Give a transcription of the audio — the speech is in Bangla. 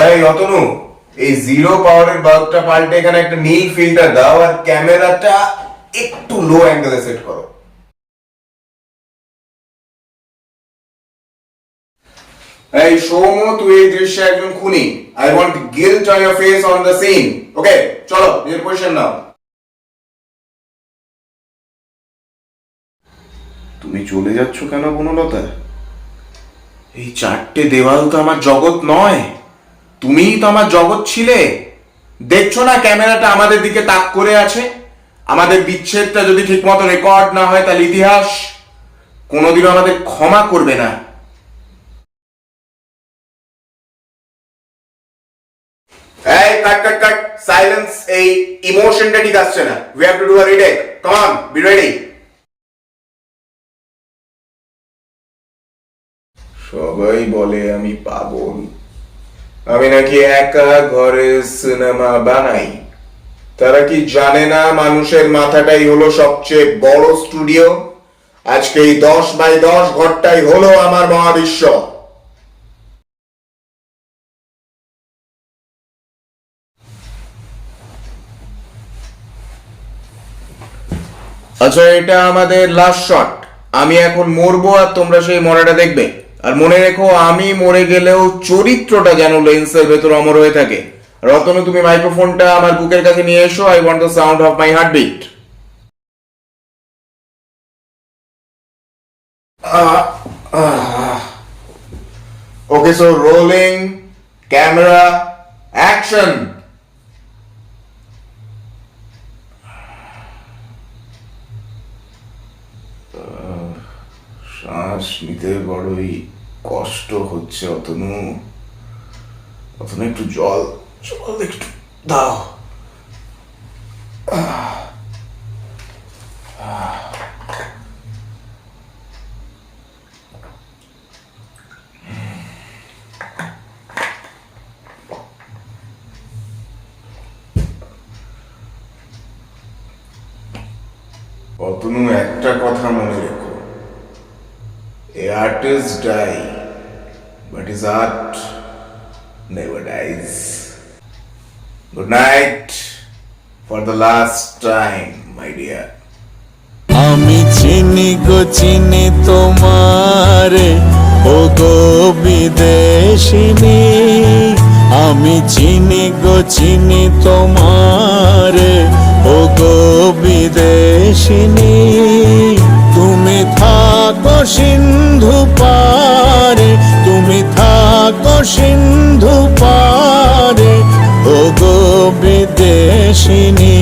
এই অতনু, এই জিরো পাওয়ারের বাল্বটা পাল্টে এখানে একটা নীল ফিল্টার দাও আর ক্যামেরাটা একটু লো অ্যাঙ্গেলে সেট করো। এই সৌম্য, তুই এই দৃশ্যে একজন খুনি। I want guilt on your face on the scene. Okay, চলো নিজের পজিশন নাও। তুমি চলে যাচ্ছ কেন বনলতা? এই চারটে দেওয়াল তো আমার জগৎ নয়, তুমিই তো আমার জগৎ ছিলে। দেখছো না ক্যামেরাটা আমাদের দিকে তাক করে আছে? আমাদের বিচ্ছেদটা যদি ঠিকমতো রেকর্ড না হয় তাহলে ইতিহাস কোনোদিনও আমাদের ক্ষমা করবে না। এই কাট কাট কাট, সাইলেন্স। এই ইমোশনটা ঠিক আসছে না। We have to do a retake. Come on, be ready. সবাই বলে আমি পাগল, আমি নাকি একা ঘরে সিনেমা বানাই। তারা কি জানে না মানুষের মাথাটাই হলো সবচেয়ে বড় স্টুডিও? আজকে এই 10x10 ঘরটাই হলো আমার মহাবিশ্ব। আচ্ছা, এটা আমাদের লাস্ট শট। আমি এখন মরবো আর তোমরা সেই মরাটা দেখবে। আর মনে রেখো, আমি মরে গেলেও চরিত্রটা যেন লেন্সের ভেতর অমর হয়ে থাকে। রতন, তুমি মাইক্রোফোনটা আমার বুকের কাছে নিয়ে এসো। I want the sound of my heartbeat. Okay, so rolling camera, action. শ্বাস নিতে বড়ই কষ্ট হচ্ছে অতনু। অতনু, একটু জল জল একটু দাও। অতনু, একটা কথা মনে রেখো, a artist die, but his art never dies. Good night for the last time, my dear. আমি চিনি গো চিনি তোমারে, ও গো বিদেশিনী। আমি চিনি গো চিনি তোমারে, ও গো বিদেশিনী। তুমি থাকো সিন্ধু পারে, তুমি থাকো সিন্ধু পারে, ও গো বিদেশিনী।